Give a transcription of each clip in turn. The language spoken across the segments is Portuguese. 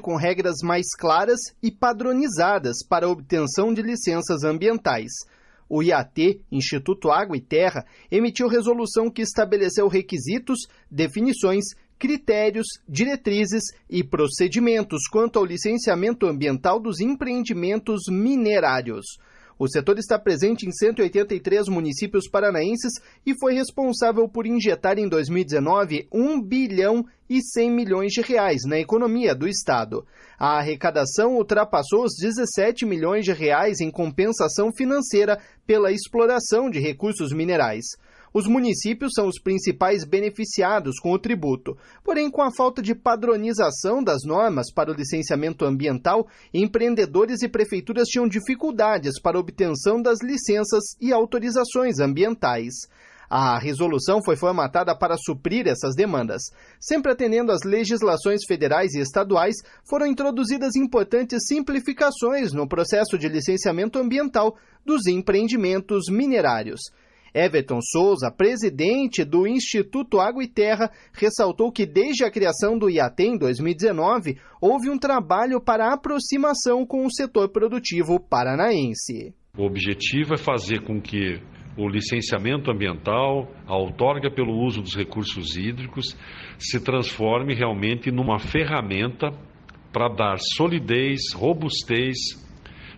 com regras mais claras e padronizadas para a obtenção de licenças ambientais. O IAT, Instituto Água e Terra, emitiu resolução que estabeleceu requisitos, definições, critérios, diretrizes e procedimentos quanto ao licenciamento ambiental dos empreendimentos minerários. O setor está presente em 183 municípios paranaenses e foi responsável por injetar em 2019 R$ 1 bilhão e 100 milhões de reais na economia do estado. A arrecadação ultrapassou os 17 milhões de reais em compensação financeira pela exploração de recursos minerais. Os municípios são os principais beneficiados com o tributo. Porém, com a falta de padronização das normas para o licenciamento ambiental, empreendedores e prefeituras tinham dificuldades para a obtenção das licenças e autorizações ambientais. A resolução foi formatada para suprir essas demandas. Sempre atendendo às legislações federais e estaduais, foram introduzidas importantes simplificações no processo de licenciamento ambiental dos empreendimentos minerários. Everton Souza, presidente do Instituto Água e Terra, ressaltou que desde a criação do IAT em 2019, houve um trabalho para aproximação com o setor produtivo paranaense. O objetivo é fazer com que o licenciamento ambiental, a outorga pelo uso dos recursos hídricos, se transforme realmente numa ferramenta para dar solidez, robustez,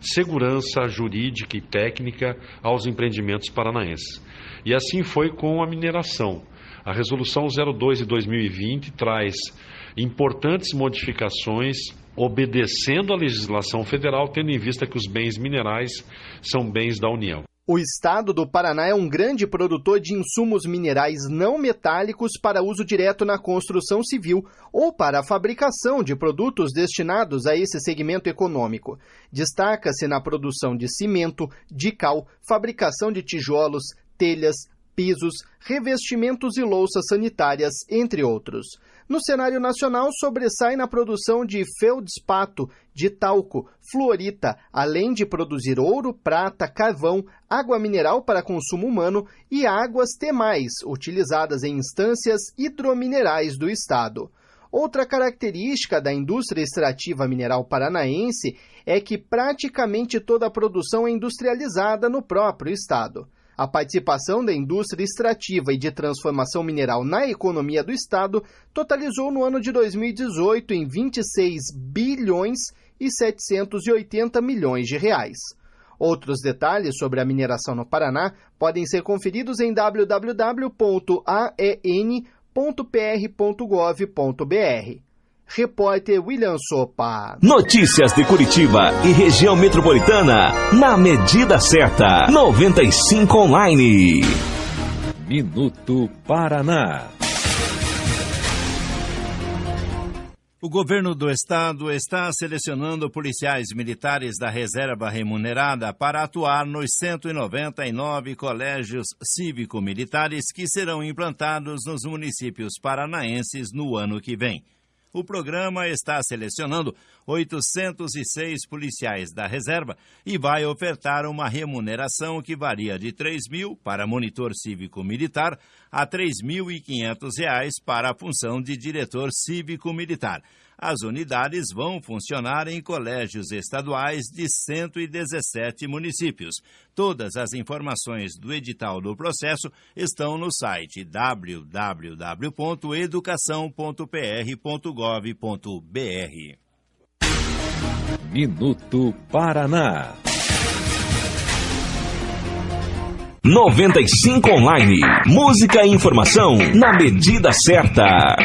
segurança jurídica e técnica aos empreendimentos paranaenses. E assim foi com a mineração. A Resolução 02 de 2020 traz importantes modificações obedecendo à legislação federal, tendo em vista que os bens minerais são bens da União. O estado do Paraná é um grande produtor de insumos minerais não metálicos para uso direto na construção civil ou para a fabricação de produtos destinados a esse segmento econômico. Destaca-se na produção de cimento, de cal, fabricação de tijolos, telhas, pisos, revestimentos e louças sanitárias, entre outros. No cenário nacional, sobressai na produção de feldspato, de talco, fluorita, além de produzir ouro, prata, carvão, água mineral para consumo humano e águas termais, utilizadas em instâncias hidrominerais do estado. Outra característica da indústria extrativa mineral paranaense é que praticamente toda a produção é industrializada no próprio estado. A participação da indústria extrativa e de transformação mineral na economia do estado totalizou no ano de 2018 em 26 bilhões e 780 milhões de reais. Outros detalhes sobre a mineração no Paraná podem ser conferidos em www.aen.pr.gov.br. Repórter William Sopa. Notícias de Curitiba e região metropolitana na medida certa. 95 Online. Minuto Paraná. O governo do estado está selecionando policiais militares da reserva remunerada para atuar nos 199 colégios cívico-militares que serão implantados nos municípios paranaenses no ano que vem. O programa está selecionando 806 policiais da reserva e vai ofertar uma remuneração que varia de R$ 3.000 para monitor cívico-militar a R$ 3.500 para a função de diretor cívico-militar. As unidades vão funcionar em colégios estaduais de 117 municípios. Todas as informações do edital do processo estão no site www.educação.pr.gov.br. Minuto Paraná. 95 Online. Música e informação na medida certa.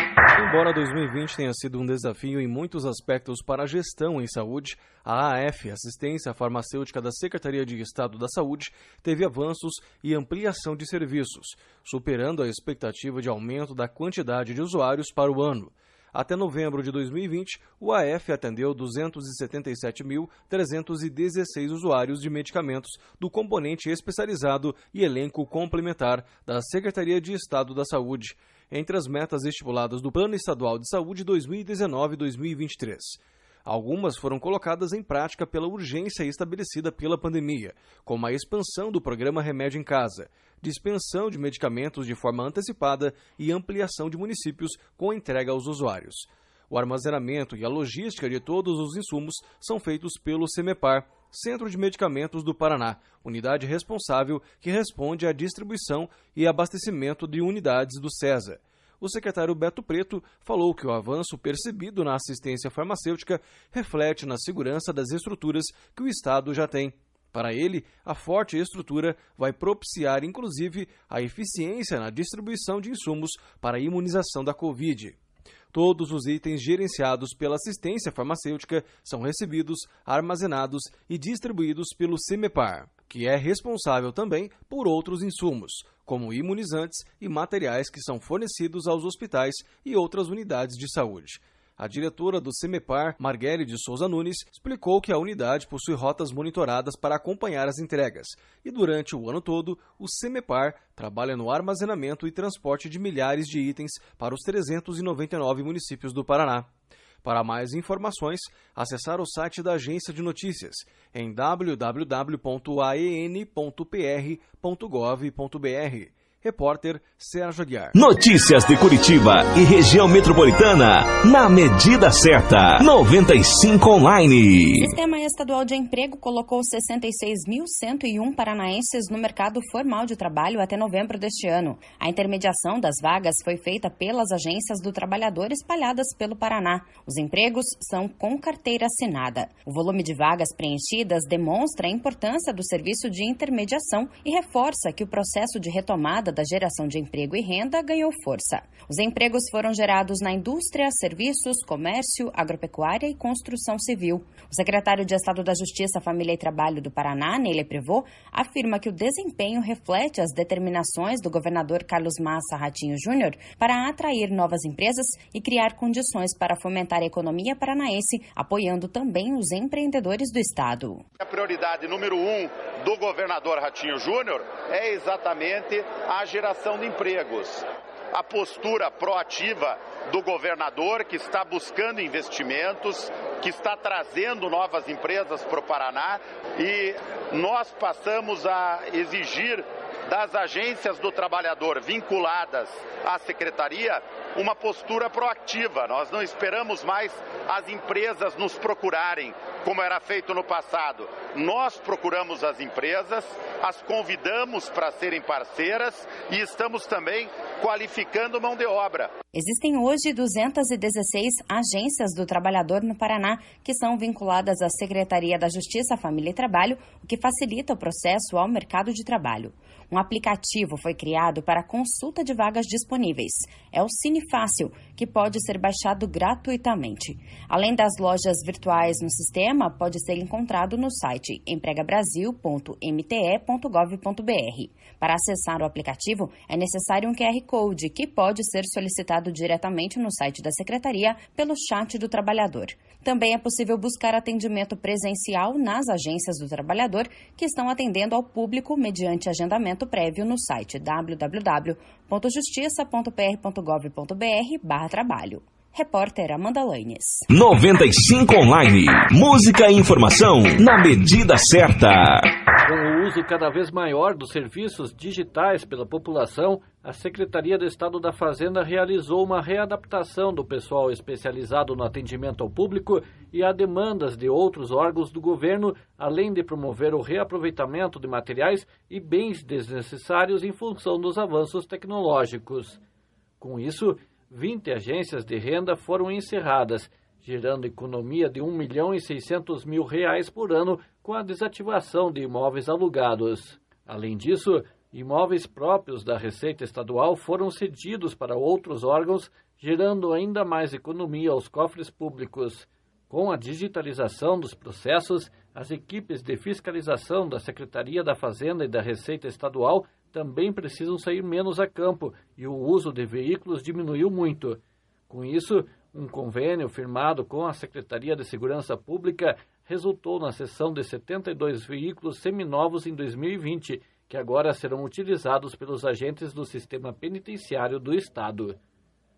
Embora 2020 tenha sido um desafio em muitos aspectos para a gestão em saúde, a AF, Assistência Farmacêutica da Secretaria de Estado da Saúde, teve avanços e ampliação de serviços, superando a expectativa de aumento da quantidade de usuários para o ano. Até novembro de 2020, o AF atendeu 277.316 usuários de medicamentos do componente especializado e elenco complementar da Secretaria de Estado da Saúde, entre as metas estipuladas do Plano Estadual de Saúde 2019-2023. Algumas foram colocadas em prática pela urgência estabelecida pela pandemia, como a expansão do programa Remédio em Casa, dispensão de medicamentos de forma antecipada e ampliação de municípios com entrega aos usuários. O armazenamento e a logística de todos os insumos são feitos pelo CEMEPAR, Centro de Medicamentos do Paraná, unidade responsável que responde à distribuição e abastecimento de unidades do CESA. O secretário Beto Preto falou que o avanço percebido na assistência farmacêutica reflete na segurança das estruturas que o Estado já tem. Para ele, a forte estrutura vai propiciar, inclusive, a eficiência na distribuição de insumos para a imunização da Covid. Todos os itens gerenciados pela assistência farmacêutica são recebidos, armazenados e distribuídos pelo CEMEPAR, que é responsável também por outros insumos, como imunizantes e materiais que são fornecidos aos hospitais e outras unidades de saúde. A diretora do CEMEPAR, Marguerite de Souza Nunes, explicou que a unidade possui rotas monitoradas para acompanhar as entregas e, durante o ano todo, o CEMEPAR trabalha no armazenamento e transporte de milhares de itens para os 399 municípios do Paraná. Para mais informações, acessar o site da Agência de Notícias em www.aen.pr.gov.br. Repórter Sérgio Aguiar. Notícias de Curitiba e região metropolitana na medida certa. 95 Online. O Sistema Estadual de Emprego colocou 66.101 paranaenses no mercado formal de trabalho até novembro deste ano. A intermediação das vagas foi feita pelas agências do trabalhador espalhadas pelo Paraná. Os empregos são com carteira assinada. O volume de vagas preenchidas demonstra a importância do serviço de intermediação e reforça que o processo de retomada da geração de emprego e renda ganhou força. Os empregos foram gerados na indústria, serviços, comércio, agropecuária e construção civil. O secretário de Estado da Justiça, Família e Trabalho do Paraná, Neile Prevot, afirma que o desempenho reflete as determinações do governador Carlos Massa Ratinho Júnior para atrair novas empresas e criar condições para fomentar a economia paranaense, apoiando também os empreendedores do Estado. A prioridade número 1 do governador Ratinho Júnior é exatamente a geração de empregos. A postura proativa do governador, que está buscando investimentos, que está trazendo novas empresas para o Paraná, e nós passamos a exigir das agências do trabalhador vinculadas à secretaria uma postura proativa. Nós não esperamos mais as empresas nos procurarem, como era feito no passado. Nós procuramos as empresas, as convidamos para serem parceiras e estamos também qualificando mão de obra. Existem hoje 216 agências do trabalhador no Paraná que são vinculadas à Secretaria da Justiça, Família e Trabalho, o que facilita o processo ao mercado de trabalho. Um aplicativo foi criado para a consulta de vagas disponíveis. É o Cine Fácil, que pode ser baixado gratuitamente. Além das lojas virtuais no sistema, pode ser encontrado no site empregabrasil.mte.gov.br. Para acessar o aplicativo, é necessário um QR Code, que pode ser solicitado diretamente no site da Secretaria pelo chat do trabalhador. Também é possível buscar atendimento presencial nas agências do trabalhador, que estão atendendo ao público mediante agendamento prévio no site www.justiça.pr.gov.br/trabalho. Repórter Amanda Lanes. 95 Online. Música e informação na medida certa. Com o uso cada vez maior dos serviços digitais pela população, a Secretaria de Estado da Fazenda realizou uma readaptação do pessoal especializado no atendimento ao público e a demandas de outros órgãos do governo, além de promover o reaproveitamento de materiais e bens desnecessários em função dos avanços tecnológicos. Com isso, 20 agências de renda foram encerradas, gerando economia de R$ 1.600.000 por ano com a desativação de imóveis alugados. Além disso, imóveis próprios da Receita Estadual foram cedidos para outros órgãos, gerando ainda mais economia aos cofres públicos. Com a digitalização dos processos, as equipes de fiscalização da Secretaria da Fazenda e da Receita Estadual também precisam sair menos a campo e o uso de veículos diminuiu muito. Com isso, um convênio firmado com a Secretaria de Segurança Pública resultou na cessão de 72 veículos seminovos em 2020, que agora serão utilizados pelos agentes do sistema penitenciário do Estado.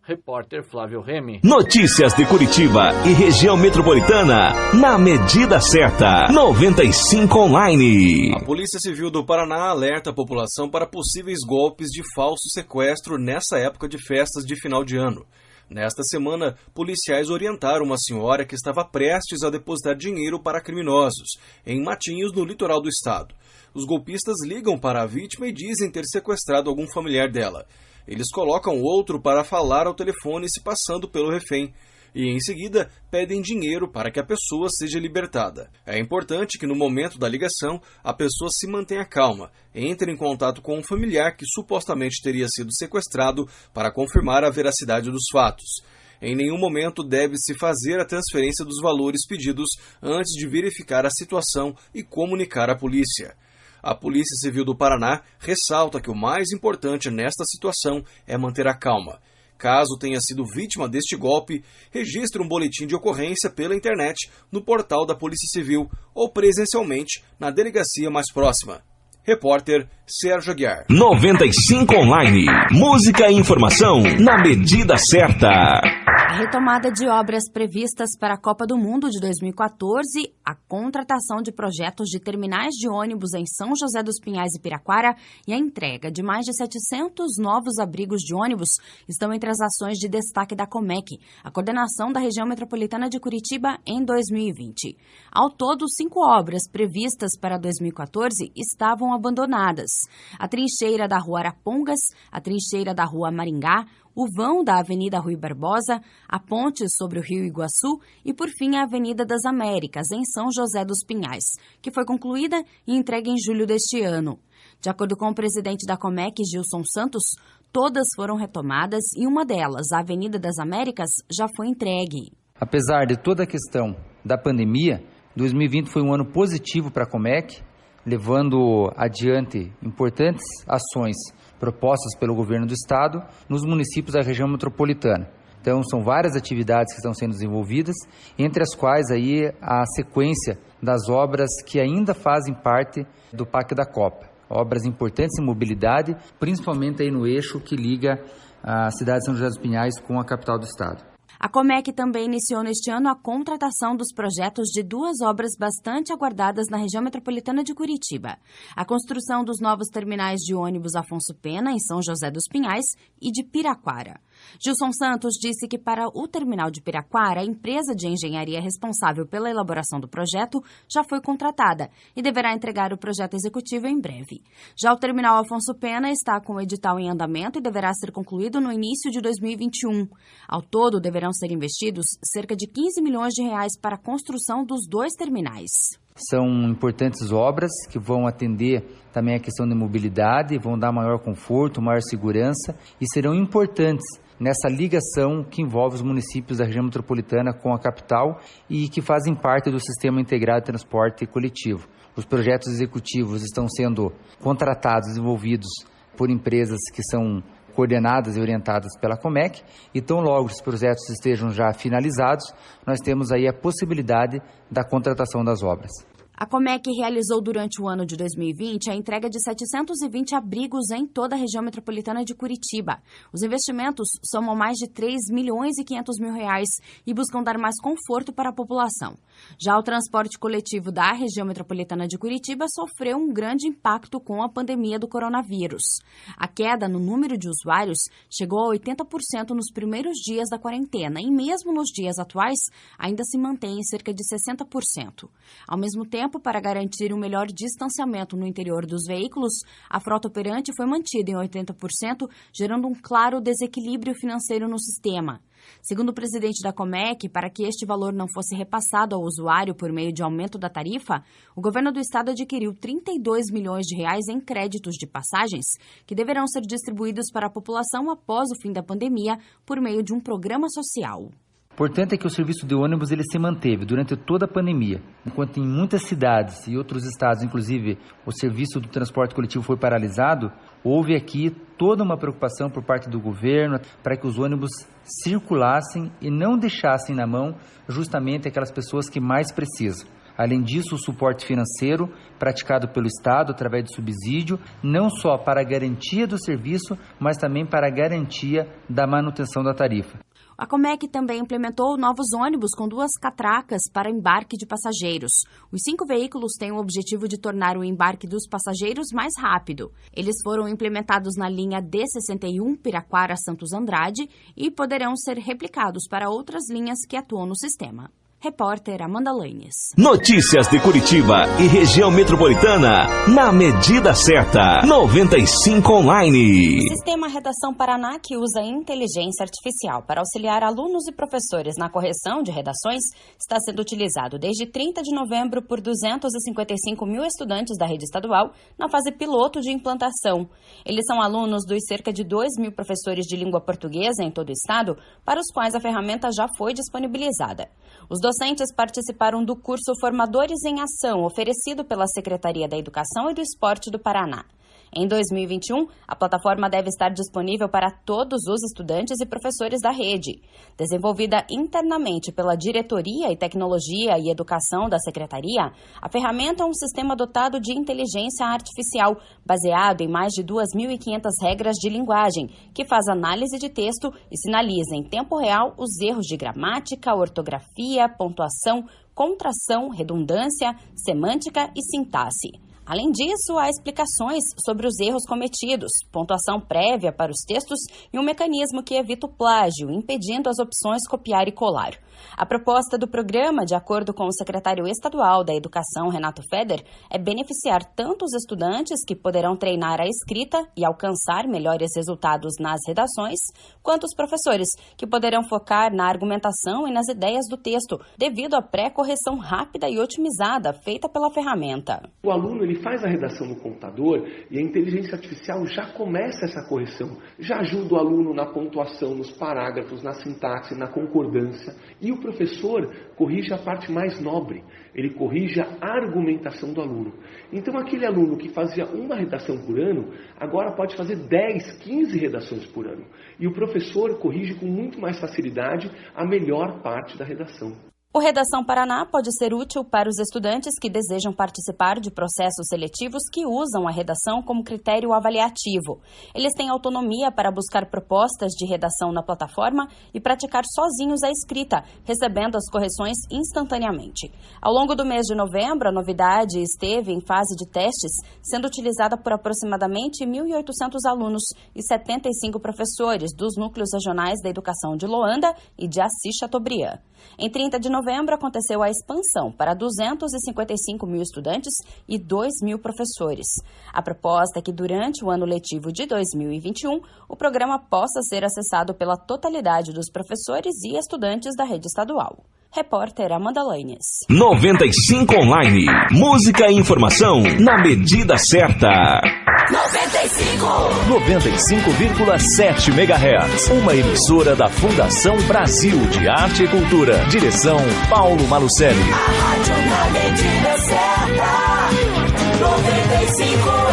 Repórter Flávio Remy. Notícias de Curitiba e região metropolitana na medida certa. 95 Online. A Polícia Civil do Paraná alerta a população para possíveis golpes de falso sequestro nessa época de festas de final de ano. Nesta semana, policiais orientaram uma senhora que estava prestes a depositar dinheiro para criminosos, em Matinhos, no litoral do estado. Os golpistas ligam para a vítima e dizem ter sequestrado algum familiar dela. Eles colocam outro para falar ao telefone se passando pelo refém. E, em seguida, pedem dinheiro para que a pessoa seja libertada. É importante que, no momento da ligação, a pessoa se mantenha calma, entre em contato com um familiar que supostamente teria sido sequestrado para confirmar a veracidade dos fatos. Em nenhum momento deve-se fazer a transferência dos valores pedidos antes de verificar a situação e comunicar à polícia. A Polícia Civil do Paraná ressalta que o mais importante nesta situação é manter a calma. Caso tenha sido vítima deste golpe, registre um boletim de ocorrência pela internet no portal da Polícia Civil ou presencialmente na delegacia mais próxima. Repórter Sérgio Aguiar. 95 Online. Música e informação na medida certa. A retomada de obras previstas para a Copa do Mundo de 2014, a contratação de projetos de terminais de ônibus em São José dos Pinhais e Piraquara e a entrega de mais de 700 novos abrigos de ônibus estão entre as ações de destaque da Comec, a coordenação da região metropolitana de Curitiba, em 2020. Ao todo, 5 obras previstas para 2014 estavam abandonadas. A trincheira da Rua Arapongas, a trincheira da Rua Maringá, o vão da Avenida Rui Barbosa, a ponte sobre o Rio Iguaçu e, por fim, a Avenida das Américas, em São José dos Pinhais, que foi concluída e entregue em julho deste ano. De acordo com o presidente da Comec, Gilson Santos, todas foram retomadas e uma delas, a Avenida das Américas, já foi entregue. Apesar de toda a questão da pandemia, 2020 foi um ano positivo para a Comec, levando adiante importantes ações propostas pelo governo do estado nos municípios da região metropolitana. Então, são várias atividades que estão sendo desenvolvidas, entre as quais aí a sequência das obras que ainda fazem parte do PAC da Copa. Obras importantes em mobilidade, principalmente aí no eixo que liga a cidade de São José dos Pinhais com a capital do estado. A Comec também iniciou neste ano a contratação dos projetos de 2 obras bastante aguardadas na região metropolitana de Curitiba. A construção dos novos terminais de ônibus Afonso Pena, em São José dos Pinhais, e de Piraquara. Gilson Santos disse que para o terminal de Piraquara, a empresa de engenharia responsável pela elaboração do projeto já foi contratada e deverá entregar o projeto executivo em breve. Já o terminal Afonso Pena está com o edital em andamento e deverá ser concluído no início de 2021. Ao todo, deverão ser investidos cerca de 15 milhões de reais para a construção dos 2 terminais. São importantes obras que vão atender também a questão da mobilidade, vão dar maior conforto, maior segurança e serão importantes nessa ligação que envolve os municípios da região metropolitana com a capital e que fazem parte do Sistema Integrado de Transporte Coletivo. Os projetos executivos estão sendo contratados, desenvolvidos por empresas que são coordenadas e orientadas pela Comec, e tão logo os projetos estejam já finalizados, nós temos aí a possibilidade da contratação das obras. A Comec realizou durante o ano de 2020 a entrega de 720 abrigos em toda a região metropolitana de Curitiba. Os investimentos somam mais de 3 milhões e 500 mil reais e buscam dar mais conforto para a população. Já o transporte coletivo da região metropolitana de Curitiba sofreu um grande impacto com a pandemia do coronavírus. A queda no número de usuários chegou a 80% nos primeiros dias da quarentena e mesmo nos dias atuais ainda se mantém em cerca de 60%. Ao mesmo tempo, para garantir um melhor distanciamento no interior dos veículos, a frota operante foi mantida em 80%, gerando um claro desequilíbrio financeiro no sistema. Segundo o presidente da Comec, para que este valor não fosse repassado ao usuário por meio de aumento da tarifa, o governo do estado adquiriu 32 milhões de reais em créditos de passagens, que deverão ser distribuídos para a população após o fim da pandemia por meio de um programa social. O importante é que o serviço de ônibus ele se manteve durante toda a pandemia. Enquanto em muitas cidades e outros estados, inclusive, o serviço do transporte coletivo foi paralisado, houve aqui toda uma preocupação por parte do governo para que os ônibus circulassem e não deixassem na mão justamente aquelas pessoas que mais precisam. Além disso, o suporte financeiro praticado pelo Estado através de subsídio, não só para a garantia do serviço, mas também para a garantia da manutenção da tarifa. A Comec também implementou novos ônibus com 2 catracas para embarque de passageiros. Os 5 veículos têm o objetivo de tornar o embarque dos passageiros mais rápido. Eles foram implementados na linha D61 Piraquara-Santos Andrade e poderão ser replicados para outras linhas que atuam no sistema. Repórter Amanda Lanes. Notícias de Curitiba e região metropolitana na medida certa. 95 Online. O Sistema Redação Paraná, que usa inteligência artificial para auxiliar alunos e professores na correção de redações, está sendo utilizado desde 30 de novembro por 255 mil estudantes da rede estadual na fase piloto de implantação. Eles são alunos dos cerca de 2 mil professores de língua portuguesa em todo o estado, para os quais a ferramenta já foi disponibilizada. Os docentes participaram do curso Formadores em Ação, oferecido pela Secretaria da Educação e do Esporte do Paraná. Em 2021, a plataforma deve estar disponível para todos os estudantes e professores da rede. Desenvolvida internamente pela Diretoria e Tecnologia e Educação da Secretaria, a ferramenta é um sistema dotado de inteligência artificial, baseado em mais de 2.500 regras de linguagem, que faz análise de texto e sinaliza em tempo real os erros de gramática, ortografia, pontuação, contração, redundância, semântica e sintaxe. Além disso, há explicações sobre os erros cometidos, pontuação prévia para os textos e um mecanismo que evita o plágio, impedindo as opções copiar e colar. A proposta do programa, de acordo com o secretário estadual da Educação, Renato Feder, é beneficiar tanto os estudantes, que poderão treinar a escrita e alcançar melhores resultados nas redações, quanto os professores, que poderão focar na argumentação e nas ideias do texto, devido à pré-correção rápida e otimizada feita pela ferramenta. O aluno ele faz a redação no computador e a inteligência artificial já começa essa correção, já ajuda o aluno na pontuação, nos parágrafos, na sintaxe, na concordância. E o professor corrige a parte mais nobre, ele corrige a argumentação do aluno. Então aquele aluno que fazia uma redação por ano, agora pode fazer 10, 15 redações por ano. E o professor corrige com muito mais facilidade a melhor parte da redação. O Redação Paraná pode ser útil para os estudantes que desejam participar de processos seletivos que usam a redação como critério avaliativo. Eles têm autonomia para buscar propostas de redação na plataforma e praticar sozinhos a escrita, recebendo as correções instantaneamente. Ao longo do mês de novembro, a novidade esteve em fase de testes, sendo utilizada por aproximadamente 1.800 alunos e 75 professores dos núcleos regionais da educação de Loanda e de Assis Chateaubriand. Em 30 de novembro, aconteceu a expansão para 255 mil estudantes e 2 mil professores. A proposta é que, durante o ano letivo de 2021, o programa possa ser acessado pela totalidade dos professores e estudantes da rede estadual. Repórter Amanda Lanes. 95 Online. Música e informação na medida certa. 95,7 MHz. Uma emissora da Fundação Brasil de Arte e Cultura. Direção Paulo Malucelli. A rádio na medida certa. 95 FM.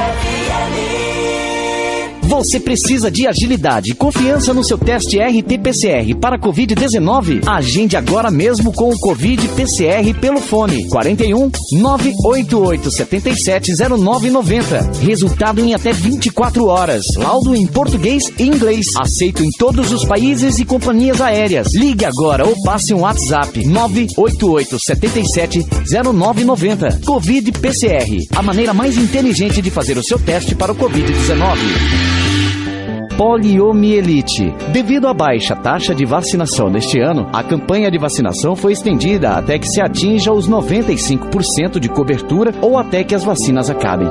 Você precisa de agilidade e confiança no seu teste RT-PCR para Covid-19? Agende agora mesmo com o Covid-PCR pelo fone 41 988 77 0990. Resultado em até 24 horas. Laudo em português e inglês. Aceito em todos os países e companhias aéreas. Ligue agora ou passe um WhatsApp 988 77 0990. Covid-PCR. A maneira mais inteligente de fazer o seu teste para o Covid-19. Poliomielite. Devido à baixa taxa de vacinação neste ano, a campanha de vacinação foi estendida até que se atinja os 95% de cobertura ou até que as vacinas acabem.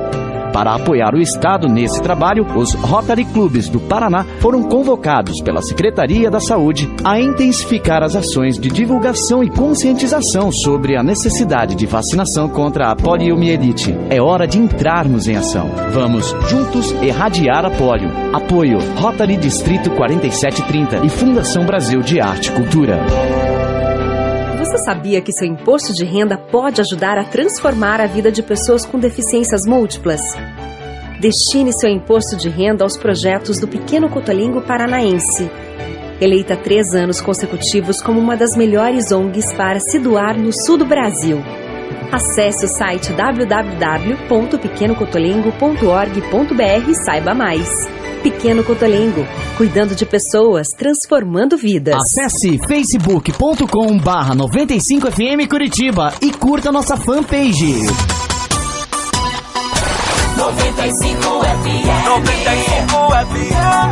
Para apoiar o Estado nesse trabalho, os Rotary Clubes do Paraná foram convocados pela Secretaria da Saúde a intensificar as ações de divulgação e conscientização sobre a necessidade de vacinação contra a poliomielite. É hora de entrarmos em ação. Vamos juntos erradiar a polio. Apoio Rotary Distrito 4730 e Fundação Brasil de Arte e Cultura. Você sabia que seu imposto de renda pode ajudar a transformar a vida de pessoas com deficiências múltiplas? Destine seu imposto de renda aos projetos do Pequeno Cotolengo Paranaense. Eleita 3 anos consecutivos como uma das melhores ONGs para se doar no sul do Brasil. Acesse o site www.pequenocotolengo.org.br e saiba mais. Pequeno Cotolengo, cuidando de pessoas, transformando vidas. Acesse facebook.com/95FM Curitiba e curta nossa fanpage. 95 FM. 95 FM.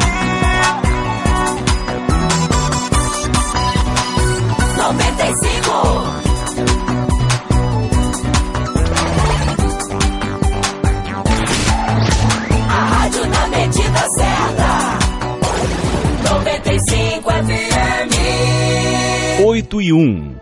A rádio na medida certa. 95 FM. 8:01.